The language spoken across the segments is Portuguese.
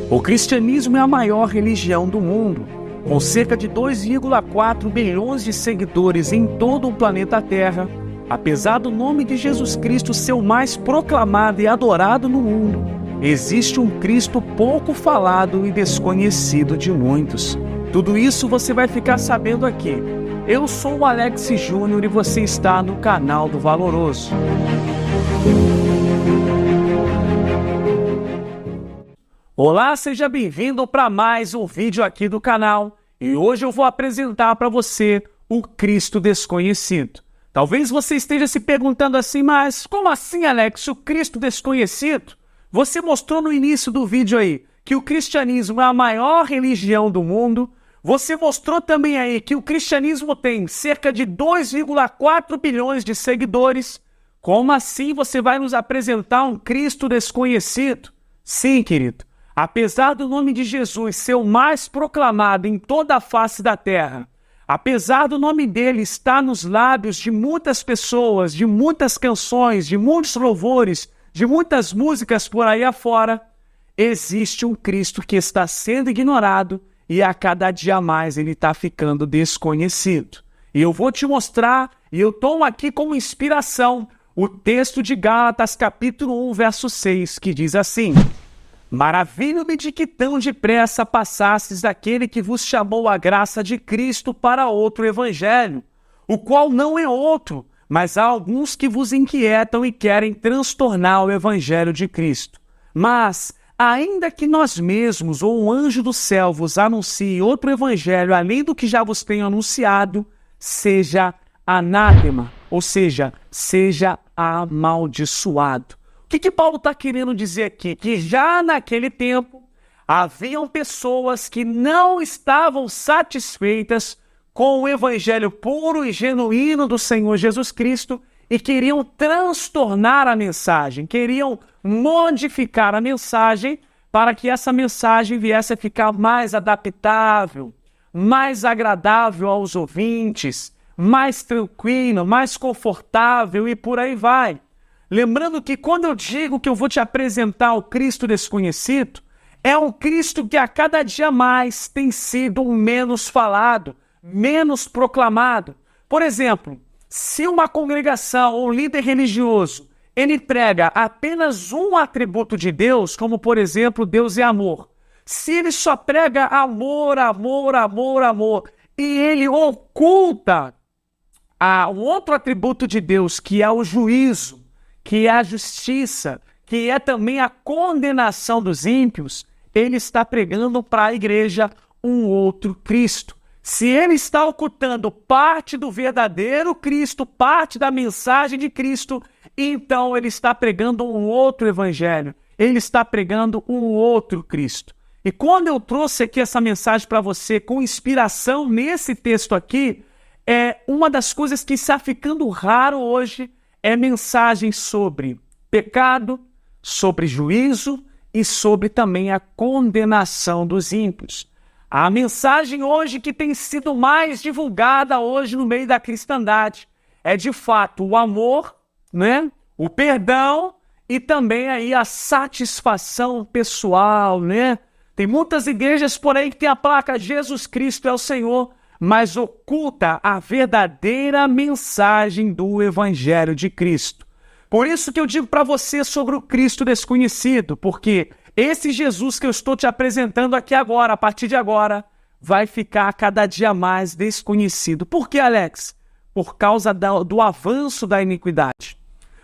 O cristianismo é a maior religião do mundo, com cerca de 2,4 bilhões de seguidores em todo o planeta Terra. Apesar do nome de Jesus Cristo ser o mais proclamado e adorado no mundo, existe um Cristo pouco falado e desconhecido de muitos. Tudo isso você vai ficar sabendo aqui. Eu sou o Alex Júnior e você está no canal do Valoroso. Olá, seja bem-vindo para mais um vídeo aqui do canal. E hoje eu vou apresentar para você o Cristo desconhecido. Talvez você esteja se perguntando assim, mas como assim, Alex, o Cristo desconhecido? Você mostrou no início do vídeo aí que o cristianismo é a maior religião do mundo. Você mostrou também aí que o cristianismo tem cerca de 2,4 bilhões de seguidores. Como assim você vai nos apresentar um Cristo desconhecido? Sim, querido. Apesar do nome de Jesus ser o mais proclamado em toda a face da terra, apesar do nome dele estar nos lábios de muitas pessoas, de muitas canções, de muitos louvores, de muitas músicas por aí afora, existe um Cristo que está sendo ignorado e a cada dia mais ele está ficando desconhecido. E eu vou te mostrar, e eu tomo aqui como inspiração, o texto de Gálatas capítulo 1, verso 6, que diz assim: Maravilho-me de que tão depressa passastes daquele que vos chamou a graça de Cristo para outro evangelho, o qual não é outro, mas há alguns que vos inquietam e querem transtornar o evangelho de Cristo. Mas, ainda que nós mesmos ou um anjo do céu vos anuncie outro evangelho além do que já vos tenho anunciado, seja anátema, ou seja amaldiçoado. O que Paulo está querendo dizer aqui? Que já naquele tempo haviam pessoas que não estavam satisfeitas com o evangelho puro e genuíno do Senhor Jesus Cristo e queriam transtornar a mensagem, queriam modificar a mensagem para que essa mensagem viesse a ficar mais adaptável, mais agradável aos ouvintes, mais tranquila, mais confortável e por aí vai. Lembrando que quando eu digo que eu vou te apresentar o Cristo desconhecido, é um Cristo que a cada dia mais tem sido menos falado, menos proclamado. Por exemplo, se uma congregação ou um líder religioso, ele prega apenas um atributo de Deus, como por exemplo, Deus é amor. Se ele só prega amor, amor, amor, amor, e ele oculta um outro atributo de Deus, que é o juízo, que é a justiça, que é também a condenação dos ímpios, ele está pregando para a igreja um outro Cristo. Se ele está ocultando parte do verdadeiro Cristo, parte da mensagem de Cristo, então ele está pregando um outro evangelho, ele está pregando um outro Cristo. E quando eu trouxe aqui essa mensagem para você com inspiração nesse texto aqui, uma das coisas que está ficando raro hoje é mensagem sobre pecado, sobre juízo e sobre também a condenação dos ímpios. A mensagem hoje que tem sido mais divulgada hoje no meio da cristandade é de fato o amor, né? O perdão e também aí a satisfação pessoal, né? Tem muitas igrejas por aí que tem a placa Jesus Cristo é o Senhor, mas oculta a verdadeira mensagem do Evangelho de Cristo. Por isso que eu digo para você sobre o Cristo desconhecido, porque esse Jesus que eu estou te apresentando aqui agora, a partir de agora, vai ficar cada dia mais desconhecido. Por que, Alex? Por causa do avanço da iniquidade.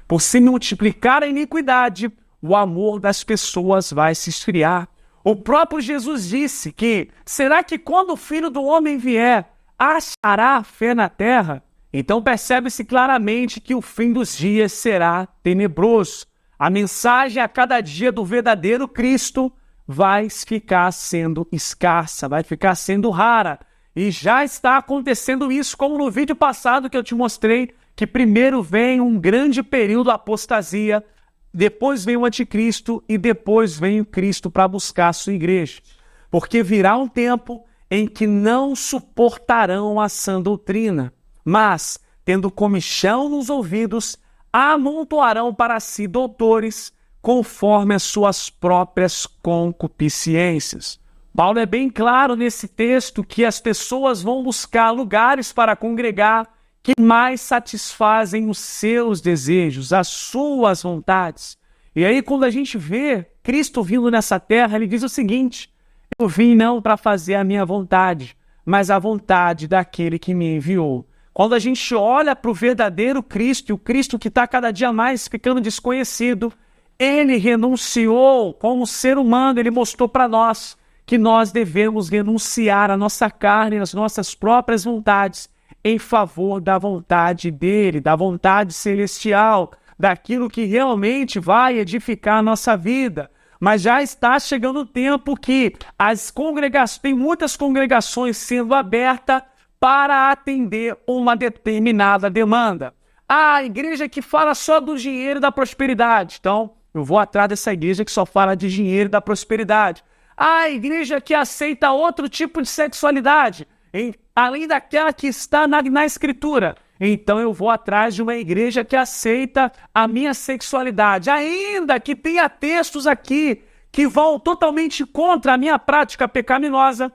Por se multiplicar a iniquidade, o amor das pessoas vai se esfriar. O próprio Jesus disse que, será que quando o Filho do Homem vier, achará fé na terra? Então percebe-se claramente que o fim dos dias será tenebroso. A mensagem a cada dia do verdadeiro Cristo vai ficar sendo escassa, vai ficar sendo rara. E já está acontecendo isso, como no vídeo passado que eu te mostrei, que primeiro vem um grande período de apostasia, depois vem o anticristo e depois vem o Cristo para buscar a sua igreja. Porque virá um tempo em que não suportarão a sã doutrina, mas, tendo comichão nos ouvidos, amontoarão para si doutores, conforme as suas próprias concupiscências. Paulo é bem claro nesse texto que as pessoas vão buscar lugares para congregar que mais satisfazem os seus desejos, as suas vontades. E aí, quando a gente vê Cristo vindo nessa terra, ele diz o seguinte: eu vim não para fazer a minha vontade, mas a vontade daquele que me enviou. Quando a gente olha para o verdadeiro Cristo, e o Cristo que está cada dia mais ficando desconhecido, ele renunciou como ser humano, ele mostrou para nós que nós devemos renunciar à nossa carne, às nossas próprias vontades, em favor da vontade dele, da vontade celestial, daquilo que realmente vai edificar a nossa vida. Mas já está chegando o tempo que tem muitas congregações sendo abertas para atender uma determinada demanda. A igreja que fala só do dinheiro e da prosperidade. Então, eu vou atrás dessa igreja que só fala de dinheiro e da prosperidade. A igreja que aceita outro tipo de sexualidade, além daquela que está na Escritura. Então eu vou atrás de uma igreja que aceita a minha sexualidade, ainda que tenha textos aqui que vão totalmente contra a minha prática pecaminosa.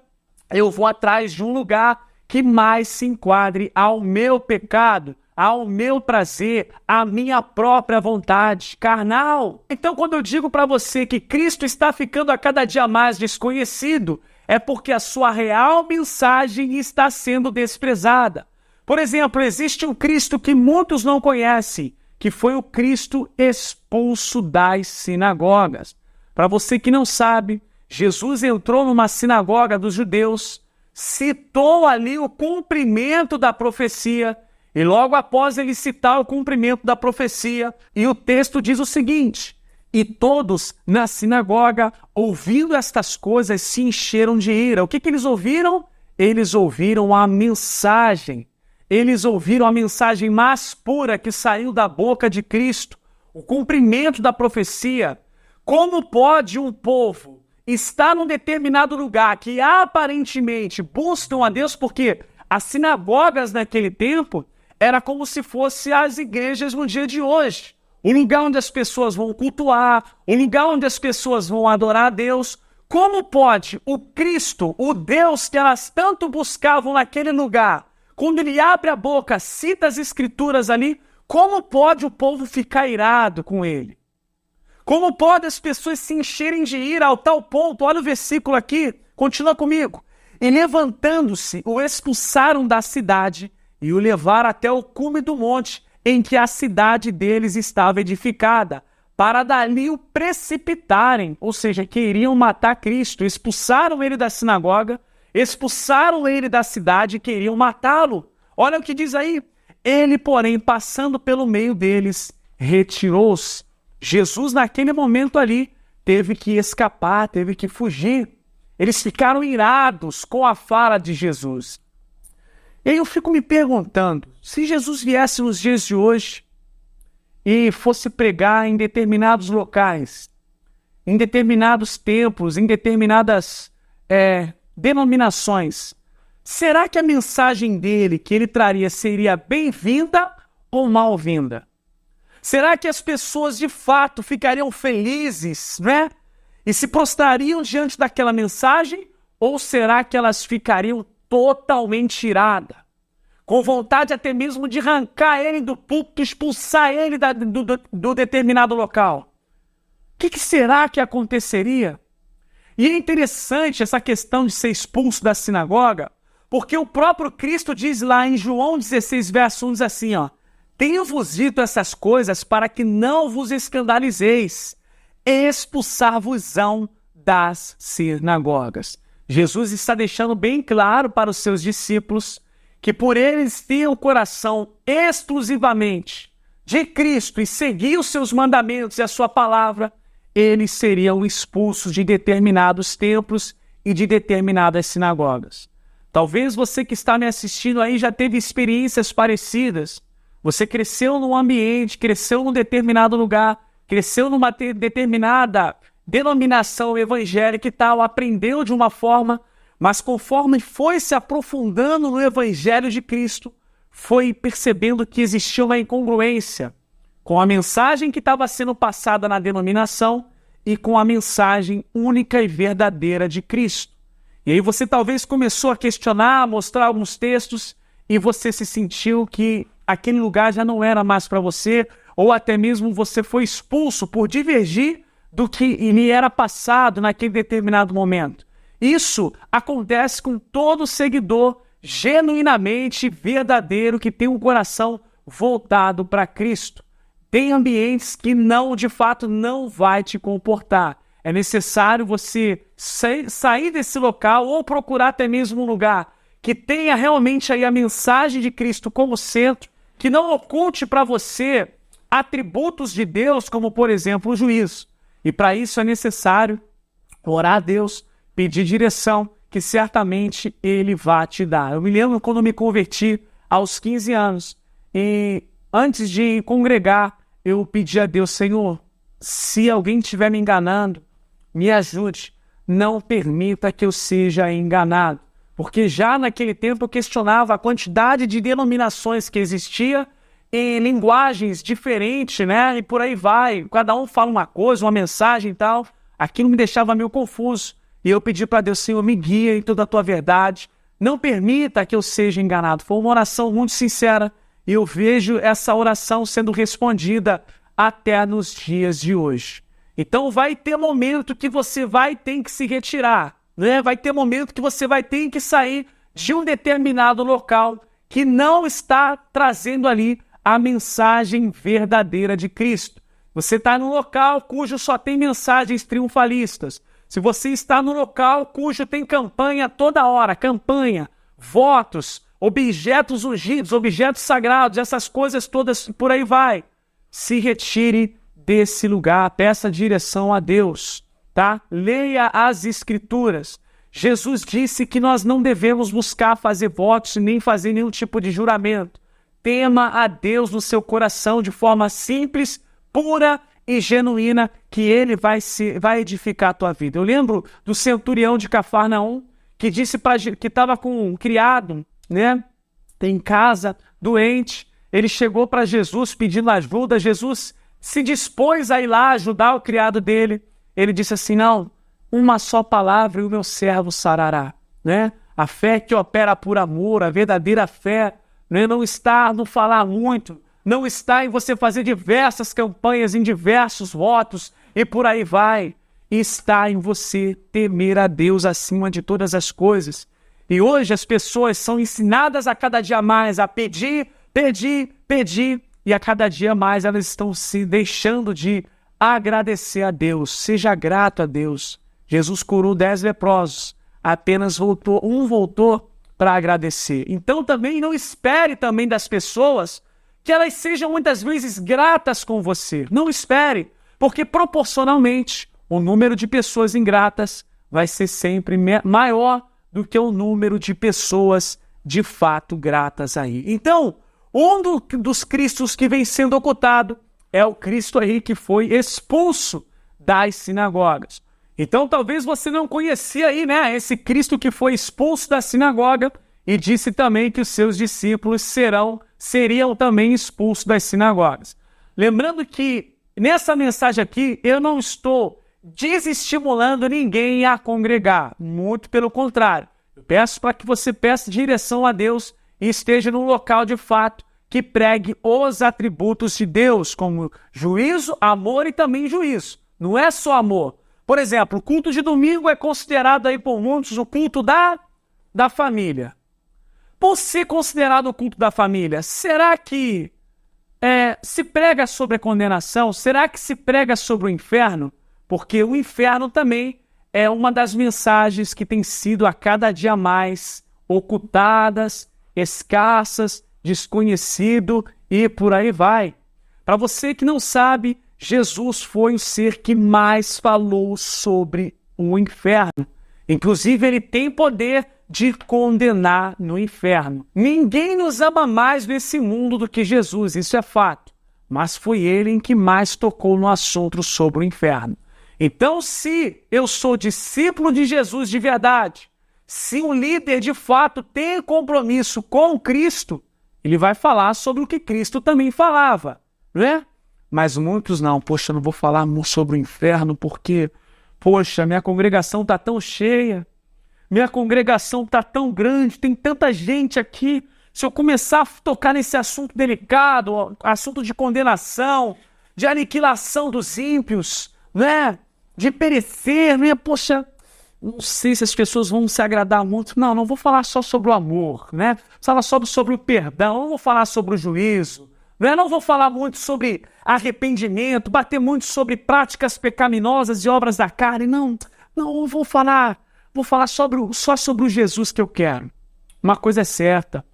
Eu vou atrás de um lugar que mais se enquadre ao meu pecado, ao meu prazer, à minha própria vontade carnal. Então, quando eu digo para você que Cristo está ficando a cada dia mais desconhecido, é porque a sua real mensagem está sendo desprezada. Por exemplo, existe um Cristo que muitos não conhecem, que foi o Cristo expulso das sinagogas. Para você que não sabe, Jesus entrou numa sinagoga dos judeus, citou ali o cumprimento da profecia, e logo após ele citar o cumprimento da profecia, e o texto diz o seguinte: e todos na sinagoga, ouvindo estas coisas, se encheram de ira. O que eles ouviram? Eles ouviram a mensagem. Eles ouviram a mensagem mais pura que saiu da boca de Cristo, o cumprimento da profecia. Como pode um povo estar num determinado lugar que aparentemente buscam a Deus, porque as sinagogas naquele tempo era como se fossem as igrejas no dia de hoje. O lugar onde as pessoas vão cultuar, o lugar onde as pessoas vão adorar a Deus. Como pode o Cristo, o Deus que elas tanto buscavam naquele lugar, quando ele abre a boca, cita as escrituras ali, como pode o povo ficar irado com ele? Como pode as pessoas se encherem de ira ao tal ponto? Olha o versículo aqui, continua comigo. E levantando-se, o expulsaram da cidade e o levaram até o cume do monte, em que a cidade deles estava edificada, para dali o precipitarem, ou seja, queriam matar Cristo. Expulsaram ele da sinagoga, expulsaram ele da cidade e queriam matá-lo. Olha o que diz aí. Ele, porém, passando pelo meio deles, retirou-se. Jesus, naquele momento ali, teve que escapar, teve que fugir. Eles ficaram irados com a fala de Jesus. E aí eu fico me perguntando, se Jesus viesse nos dias de hoje e fosse pregar em determinados locais, em determinados templos, em determinadas denominações, será que a mensagem dele que ele traria seria bem-vinda ou mal-vinda? Será que as pessoas de fato ficariam felizes, né? E se prostrariam diante daquela mensagem? Ou será que elas ficariam totalmente iradas, com vontade até mesmo de arrancar ele do púlpito, expulsar ele do determinado local? O que será que aconteceria? E é interessante essa questão de ser expulso da sinagoga, porque o próprio Cristo diz lá em João 16, verso 1, diz assim, ó: tenho-vos dito essas coisas para que não vos escandalizeis, expulsar-vos-ão das sinagogas. Jesus está deixando bem claro para os seus discípulos que por eles terem o coração exclusivamente de Cristo e seguir os seus mandamentos e a sua palavra, eles seriam expulsos de determinados templos e de determinadas sinagogas. Talvez você que está me assistindo aí já teve experiências parecidas. Você cresceu num ambiente, cresceu num determinado lugar, cresceu numa determinada denominação evangélica e tal, aprendeu de uma forma, mas conforme foi se aprofundando no Evangelho de Cristo, foi percebendo que existia uma incongruência com a mensagem que estava sendo passada na denominação e com a mensagem única e verdadeira de Cristo. E aí você talvez começou a questionar, a mostrar alguns textos, e você se sentiu que aquele lugar já não era mais para você, ou até mesmo você foi expulso por divergir do que lhe era passado naquele determinado momento. Isso acontece com todo seguidor genuinamente verdadeiro que tem um coração voltado para Cristo. Tem ambientes que de fato não vai te comportar. É necessário você sair desse local ou procurar até mesmo um lugar que tenha realmente aí a mensagem de Cristo como centro, que não oculte para você atributos de Deus, como por exemplo o juízo. E para isso é necessário orar a Deus, pedir direção, que certamente Ele vai te dar. Eu me lembro quando me converti aos 15 anos, e antes de congregar, eu pedi a Deus: Senhor, se alguém estiver me enganando, me ajude, não permita que eu seja enganado. Porque já naquele tempo eu questionava a quantidade de denominações que existia em linguagens diferentes, né? E por aí vai, cada um fala uma coisa, uma mensagem e tal. Aquilo me deixava meio confuso. E eu pedi para Deus: Senhor, me guia em toda a tua verdade, não permita que eu seja enganado. Foi uma oração muito sincera, e eu vejo essa oração sendo respondida até nos dias de hoje. Então vai ter momento que você vai ter que se retirar, né? Vai ter momento que você vai ter que sair de um determinado local que não está trazendo ali a mensagem verdadeira de Cristo. Você está num local cujo só tem mensagens triunfalistas. Se você está num local cujo tem campanha toda hora, campanha, votos, objetos ungidos, objetos sagrados, essas coisas todas, por aí vai. Se retire desse lugar, peça direção a Deus, tá? Leia as Escrituras. Jesus disse que nós não devemos buscar fazer votos nem fazer nenhum tipo de juramento. Tema a Deus no seu coração de forma simples, pura e genuína, que Ele vai edificar a tua vida. Eu lembro do centurião de Cafarnaum, que disse que estava com um criado, né, em casa, doente. Ele chegou para Jesus pedindo ajuda. Jesus se dispôs a ir lá ajudar o criado dele. Ele disse assim: não, uma só palavra e o meu servo sarará, né? A fé que opera por amor, a verdadeira fé, né, não está no falar muito, não está em você fazer diversas campanhas, em diversos votos e por aí vai. Está em você temer a Deus acima de todas as coisas. E hoje as pessoas são ensinadas a cada dia mais a pedir, pedir, pedir, e a cada dia mais elas estão se deixando de agradecer a Deus. Seja grato a Deus. Jesus curou 10 leprosos, apenas um voltou para agradecer. Então também não espere também das pessoas que elas sejam muitas vezes gratas com você. Não espere, porque proporcionalmente o número de pessoas ingratas vai ser sempre maior do que o número de pessoas de fato gratas aí. Então, um dos cristos que vem sendo ocultado é o Cristo aí que foi expulso das sinagogas. Então, talvez você não conhecia aí, né, esse Cristo que foi expulso da sinagoga e disse também que os seus discípulos seriam também expulsos das sinagogas. Lembrando que nessa mensagem aqui eu não estou desestimulando ninguém a congregar, muito pelo contrário. Eu peço para que você peça direção a Deus e esteja num local de fato que pregue os atributos de Deus, como juízo, amor e também juízo. Não é só amor. Por exemplo, o culto de domingo é considerado aí por muitos o culto da família. Por ser considerado o culto da família, será que se prega sobre a condenação? Será que se prega sobre o inferno? Porque o inferno também é uma das mensagens que tem sido a cada dia mais ocultadas, escassas, desconhecido e por aí vai. Para você que não sabe, Jesus foi o ser que mais falou sobre o inferno. Inclusive, ele tem poder de condenar no inferno. Ninguém nos ama mais nesse mundo do que Jesus, isso é fato. Mas foi ele em que mais tocou no assunto sobre o inferno. Então, se eu sou discípulo de Jesus de verdade, se um líder de fato tem compromisso com Cristo, ele vai falar sobre o que Cristo também falava, né? Mas muitos não. Poxa, eu não vou falar sobre o inferno porque, poxa, minha congregação está tão cheia, minha congregação está tão grande, tem tanta gente aqui. Se eu começar a tocar nesse assunto delicado, assunto de condenação, de aniquilação dos ímpios, né? De perecer, né? Poxa, não sei se as pessoas vão se agradar muito. Não vou falar só sobre o amor, né? Vou falar sobre o perdão, não vou falar sobre o juízo, né? Não vou falar muito sobre arrependimento, bater muito sobre práticas pecaminosas e obras da carne. Não vou falar só sobre o Jesus que eu quero. Uma coisa é certa,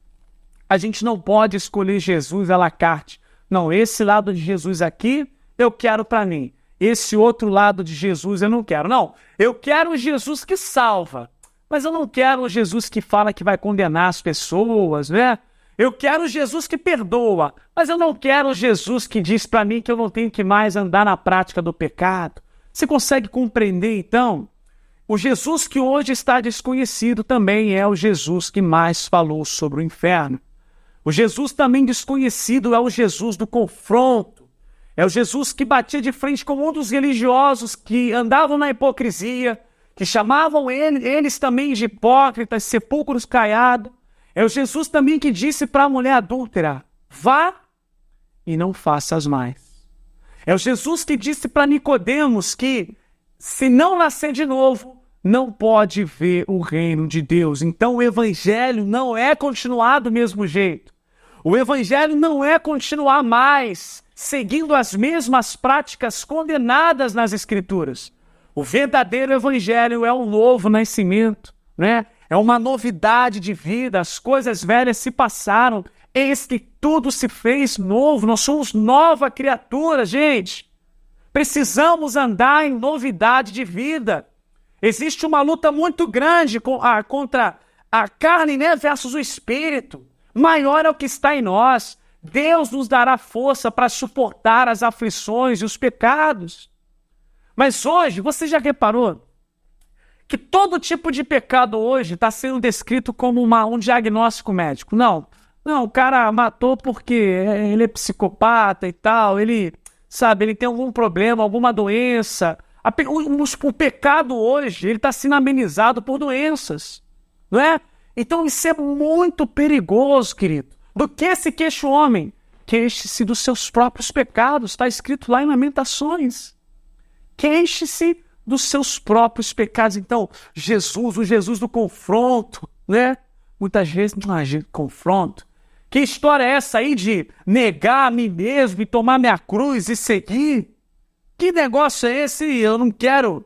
a gente não pode escolher Jesus à la carte. Não, esse lado de Jesus aqui eu quero para mim. Esse outro lado de Jesus eu não quero. Não, eu quero o Jesus que salva. Mas eu não quero o Jesus que fala que vai condenar as pessoas, né? Eu quero o Jesus que perdoa. Mas eu não quero o Jesus que diz para mim que eu não tenho que mais andar na prática do pecado. Você consegue compreender, então? O Jesus que hoje está desconhecido também é o Jesus que mais falou sobre o inferno. O Jesus também desconhecido é o Jesus do confronto. É o Jesus que batia de frente com um dos religiosos que andavam na hipocrisia, que chamavam eles também de hipócritas, sepulcros caiados. É o Jesus também que disse para a mulher adúltera, vá e não faças mais. É o Jesus que disse para Nicodemos que, se não nascer de novo, não pode ver o reino de Deus. Então o evangelho não é continuar do mesmo jeito. O evangelho não é continuar mais seguindo as mesmas práticas condenadas nas Escrituras. O verdadeiro evangelho é um novo nascimento, né? É uma novidade de vida, as coisas velhas se passaram, eis que tudo se fez novo, nós somos nova criatura, gente. Precisamos andar em novidade de vida. Existe uma luta muito grande contra a carne, né, versus o espírito. Maior é o que está em nós. Deus nos dará força para suportar as aflições e os pecados. Mas hoje, você já reparou que todo tipo de pecado hoje está sendo descrito como um diagnóstico médico? Não, o cara matou porque ele é psicopata e tal, ele tem algum problema, alguma doença. O pecado hoje está sendo amenizado por doenças, não é? Então isso é muito perigoso, querido. Do que se queixa o homem? Queixe-se dos seus próprios pecados. Está escrito lá em Lamentações. Queixe-se dos seus próprios pecados. Então, o Jesus do confronto, né? Muitas vezes, confronto. Que história é essa aí de negar a mim mesmo e tomar minha cruz e seguir? Que negócio é esse? Eu não quero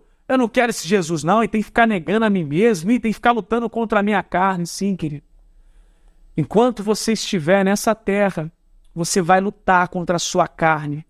esse Jesus, não. E tem que ficar negando a mim mesmo, e tem que ficar lutando contra a minha carne. Sim, querido. Enquanto você estiver nessa terra, você vai lutar contra a sua carne.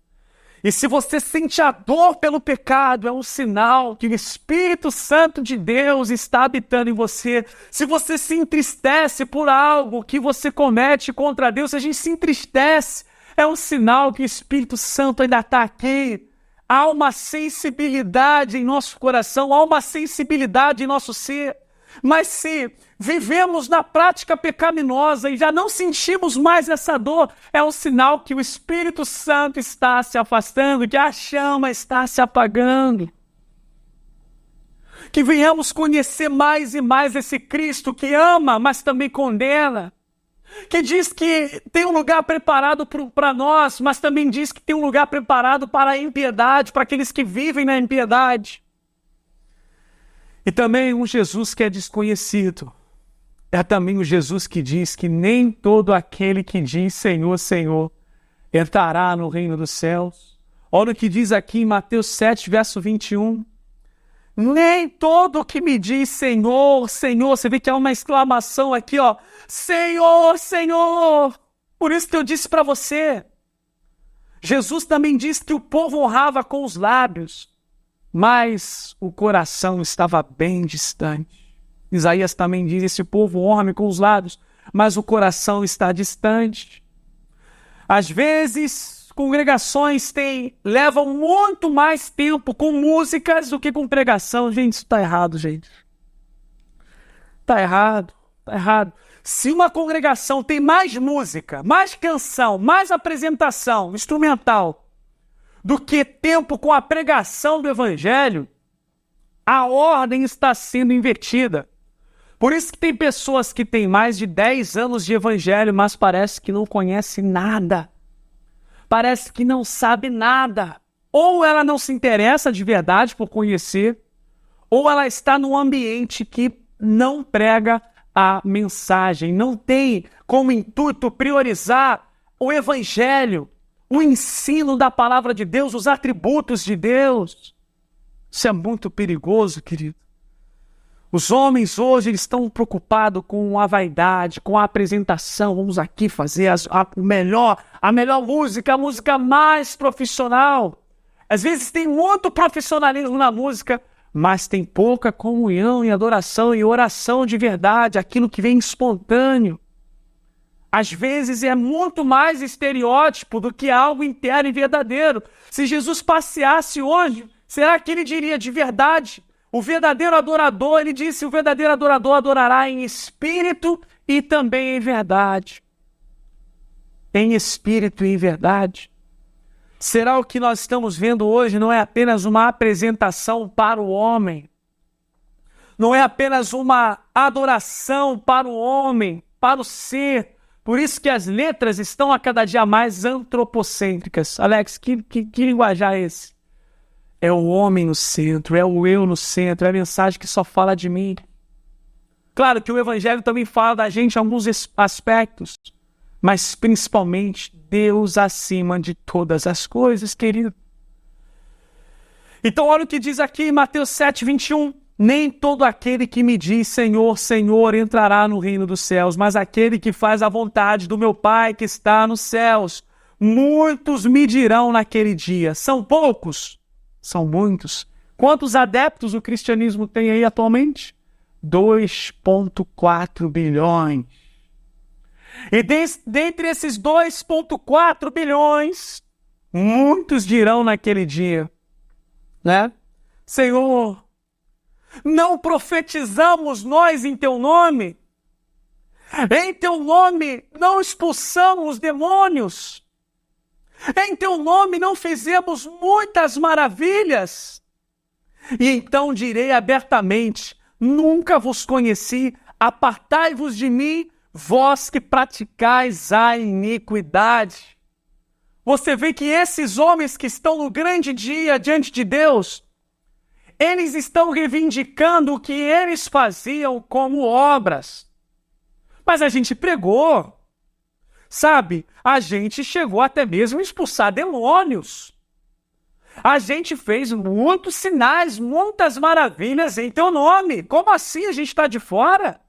E se você sente a dor pelo pecado, é um sinal que o Espírito Santo de Deus está habitando em você. Se você se entristece por algo que você comete contra Deus, se a gente se entristece, é um sinal que o Espírito Santo ainda está aqui. Há uma sensibilidade em nosso coração, há uma sensibilidade em nosso ser. Mas se vivemos na prática pecaminosa e já não sentimos mais essa dor, é um sinal que o Espírito Santo está se afastando, que a chama está se apagando. Que venhamos conhecer mais e mais esse Cristo que ama, mas também condena. Que diz que tem um lugar preparado para nós, mas também diz que tem um lugar preparado para a impiedade, para aqueles que vivem na impiedade. E também um Jesus que é desconhecido. É também o Jesus que diz que nem todo aquele que diz Senhor, Senhor, entrará no reino dos céus. Olha o que diz aqui em Mateus 7, verso 21. Nem todo que me diz Senhor, Senhor, você vê que há uma exclamação aqui, ó, Senhor, Senhor. Por isso que eu disse para você, Jesus também diz que o povo honrava com os lábios, mas o coração estava bem distante. Isaías também diz, esse povo honra com os lábios, mas o coração está distante. Às vezes, congregações levam muito mais tempo com músicas do que com pregação. Gente, isso está errado, gente. Está errado. Se uma congregação tem mais música, mais canção, mais apresentação instrumental do que tempo com a pregação do Evangelho. A ordem está sendo invertida. Por isso que tem pessoas que têm mais de 10 anos de Evangelho, mas parece que não conhece nada. Parece que não sabe nada. Ou ela não se interessa de verdade por conhecer, ou ela está num ambiente que não prega a mensagem, não tem como intuito priorizar o Evangelho, o ensino da palavra de Deus, os atributos de Deus. Isso é muito perigoso, querido. Os homens hoje eles estão preocupados com a vaidade, com a apresentação. Vamos aqui fazer a melhor música, a música mais profissional. Às vezes tem muito profissionalismo na música, mas tem pouca comunhão e adoração e oração de verdade, aquilo que vem espontâneo. Às vezes é muito mais estereótipo do que algo interno e verdadeiro. Se Jesus passeasse hoje, será que ele diria de verdade? O verdadeiro adorador, ele disse, o verdadeiro adorador adorará em espírito e também em verdade. Em espírito e em verdade. Será o que nós estamos vendo hoje não é apenas uma apresentação para o homem? Não é apenas uma adoração para o homem, para o ser? Por isso que as letras estão a cada dia mais antropocêntricas. Alex, que linguajar é esse? É o homem no centro, é o eu no centro, é a mensagem que só fala de mim. Claro que o Evangelho também fala da gente em alguns aspectos, mas principalmente Deus acima de todas as coisas, querido. Então olha o que diz aqui em Mateus 7:21. Nem todo aquele que me diz Senhor, Senhor entrará no reino dos céus, mas aquele que faz a vontade do meu Pai que está nos céus. Muitos me dirão naquele dia. São poucos? São muitos. Quantos adeptos o cristianismo tem aí atualmente? 2,4 bilhões. E dentre esses 2,4 bilhões, muitos dirão naquele dia, né? Senhor, não profetizamos nós em teu nome? Em teu nome não expulsamos demônios? Em teu nome não fizemos muitas maravilhas? E então direi abertamente, nunca vos conheci, apartai-vos de mim, vós que praticais a iniquidade. Você vê que esses homens que estão no grande dia diante de Deus, eles estão reivindicando o que eles faziam como obras. Mas a gente pregou. Sabe, a gente chegou até mesmo a expulsar demônios. A gente fez muitos sinais, muitas maravilhas em teu nome. Como assim a gente está de fora?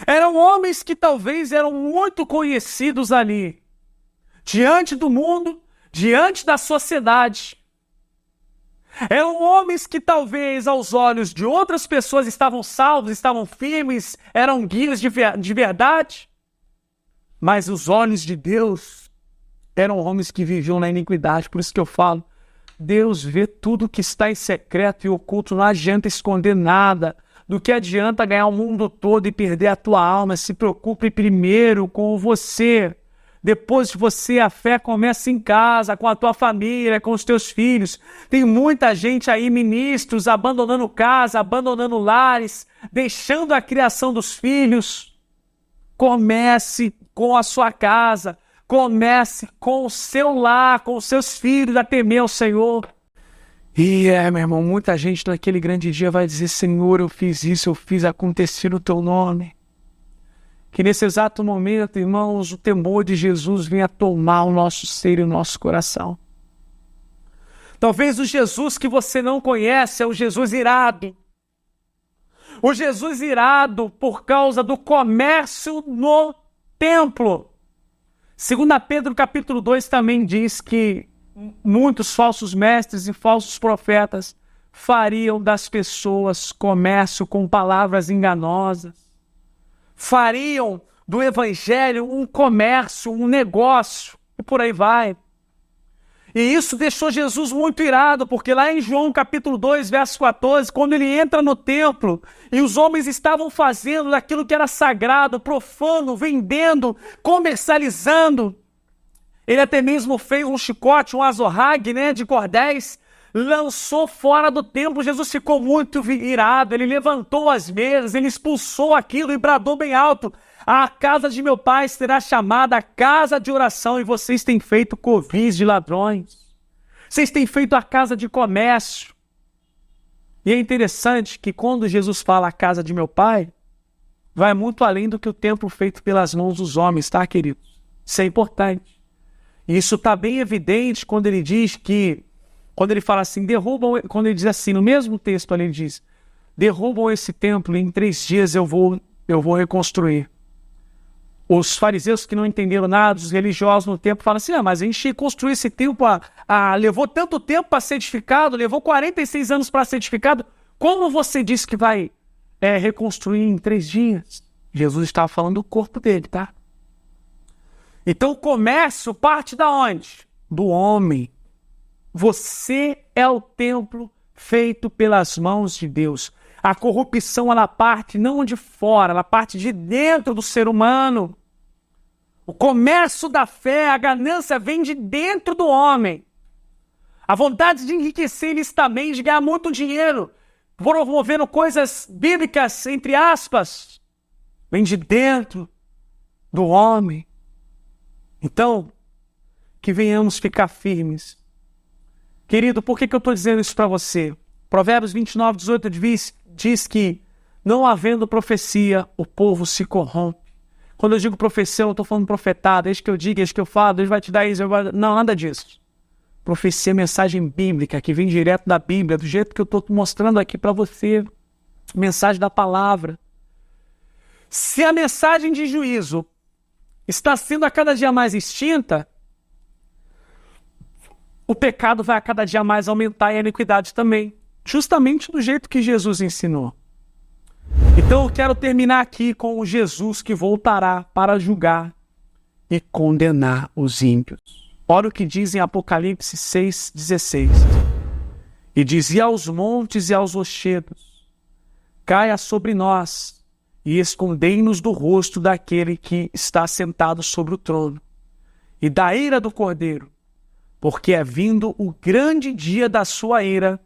Eram homens que talvez eram muito conhecidos ali, diante do mundo, diante da sociedade. Eram homens que talvez aos olhos de outras pessoas estavam salvos, estavam firmes, eram guias de verdade. Mas os olhos de Deus eram homens que viviam na iniquidade. Por isso que eu falo, Deus vê tudo que está em secreto e oculto, não adianta esconder nada. Do que adianta ganhar o mundo todo e perder a tua alma? Se preocupe primeiro com você. Depois de você, a fé começa em casa, com a tua família, com os teus filhos. Tem muita gente aí, ministros, abandonando casa, abandonando lares, deixando a criação dos filhos. Comece com a sua casa, comece com o seu lar, com os seus filhos, a temer ao Senhor. E meu irmão, muita gente naquele grande dia vai dizer, Senhor, eu fiz isso, eu fiz acontecer no teu nome. Que nesse exato momento, irmãos, o temor de Jesus venha tomar o nosso ser e o nosso coração. Talvez o Jesus que você não conhece é o Jesus irado. O Jesus irado por causa do comércio no templo. 2 Pedro capítulo 2 também diz que muitos falsos mestres e falsos profetas fariam das pessoas comércio com palavras enganosas. Fariam do evangelho um comércio, um negócio, e por aí vai. E isso deixou Jesus muito irado, porque lá em João capítulo 2, verso 14, quando ele entra no templo, e os homens estavam fazendo daquilo que era sagrado, profano, vendendo, comercializando, Ele até mesmo fez um chicote, um azorrague, né, de cordéis, lançou fora do templo. Jesus ficou muito irado, ele levantou as mesas, ele expulsou aquilo e bradou bem alto: a casa de meu pai será chamada casa de oração, e vocês têm feito covis de ladrões. Vocês têm feito a casa de comércio. E é interessante que quando Jesus fala a casa de meu pai, vai muito além do que o templo feito pelas mãos dos homens, tá, queridos? Isso é importante. E isso está bem evidente quando ele diz que, quando ele fala assim, quando ele diz assim, no mesmo texto ali ele diz: derrubam esse templo e em 3 dias eu vou reconstruir. Os fariseus que não entenderam nada, os religiosos no templo, falam assim: mas a gente construiu esse templo, levou tanto tempo para ser edificado, levou 46 anos para ser edificado, como você disse que vai reconstruir em 3 dias? Jesus estava falando do corpo dele, tá? Então o comércio parte da onde? Do homem. Você é o templo feito pelas mãos de Deus. A corrupção, ela parte não de fora, ela parte de dentro do ser humano. O comércio da fé, a ganância vem de dentro do homem. A vontade de enriquecer ilicitamente, de ganhar muito dinheiro, promovendo coisas bíblicas, entre aspas, vem de dentro do homem. Então, que venhamos ficar firmes. Querido, por que eu estou dizendo isso para você? Provérbios 29, 18 diz que, não havendo profecia, o povo se corrompe. Quando eu digo profecia, eu não estou falando profetada, eis que eu digo, eis que eu falo, Deus vai te dar isso. Não, nada disso. Profecia é mensagem bíblica, que vem direto da Bíblia, do jeito que eu estou mostrando aqui para você. Mensagem da palavra. Se a mensagem de juízo está sendo a cada dia mais extinta, o pecado vai a cada dia mais aumentar e a iniquidade também. Justamente do jeito que Jesus ensinou. Então eu quero terminar aqui com o Jesus que voltará para julgar e condenar os ímpios. Olha o que diz em Apocalipse 6,16. E dizia aos montes e aos rochedos: caia sobre nós e escondei-nos do rosto daquele que está sentado sobre o trono e da ira do Cordeiro, porque é vindo o grande dia da sua ira,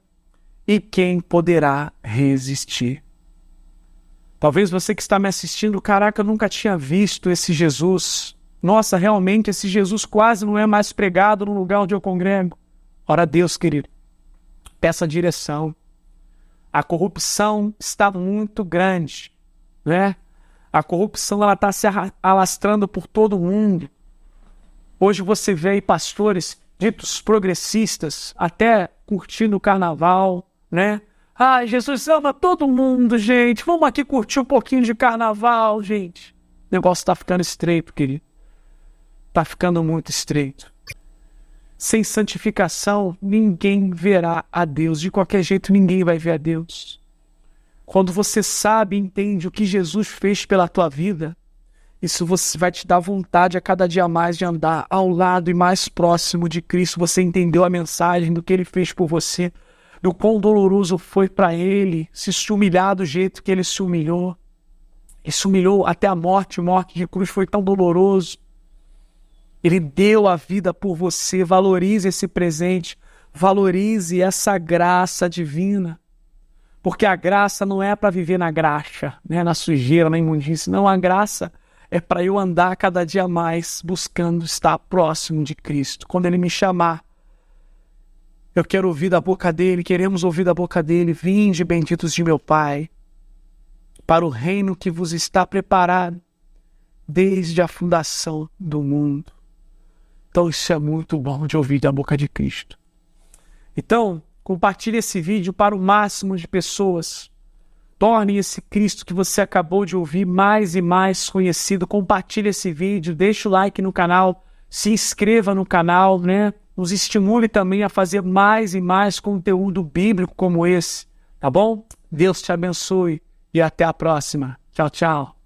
e quem poderá resistir? Talvez você que está me assistindo, caraca, eu nunca tinha visto esse Jesus. Nossa, realmente esse Jesus quase não é mais pregado no lugar onde eu congrego. Ora Deus, querido, peça direção. A corrupção está muito grande, né? A corrupção, ela está se alastrando por todo mundo. Hoje você vê aí pastores ditos progressistas até curtindo o carnaval, né? Jesus ama todo mundo, gente. Vamos aqui curtir um pouquinho de carnaval, gente. O negócio está ficando estreito, querido. Está ficando muito estreito. Sem santificação, ninguém verá a Deus. De qualquer jeito, ninguém vai ver a Deus. Quando você sabe e entende o que Jesus fez pela tua vida, isso vai te dar vontade a cada dia mais de andar ao lado e mais próximo de Cristo. Você entendeu a mensagem do que Ele fez por você, do quão doloroso foi para Ele se humilhar do jeito que Ele se humilhou. Ele se humilhou até a morte de cruz foi tão doloroso. Ele deu a vida por você. Valorize esse presente, valorize essa graça divina. Porque a graça não é para viver na graxa, né? Na sujeira, na imundície. Não, a graça é para eu andar cada dia mais buscando estar próximo de Cristo. Quando Ele me chamar, eu quero ouvir da boca dEle, queremos ouvir da boca dEle: vinde, benditos de meu Pai, para o reino que vos está preparado desde a fundação do mundo. Então isso é muito bom de ouvir da boca de Cristo. Então, compartilhe esse vídeo para o máximo de pessoas. Torne esse Cristo que você acabou de ouvir mais e mais conhecido. Compartilhe esse vídeo, deixe o like no canal, se inscreva no canal, né? Nos estimule também a fazer mais e mais conteúdo bíblico como esse, tá bom? Deus te abençoe e até a próxima. Tchau, tchau.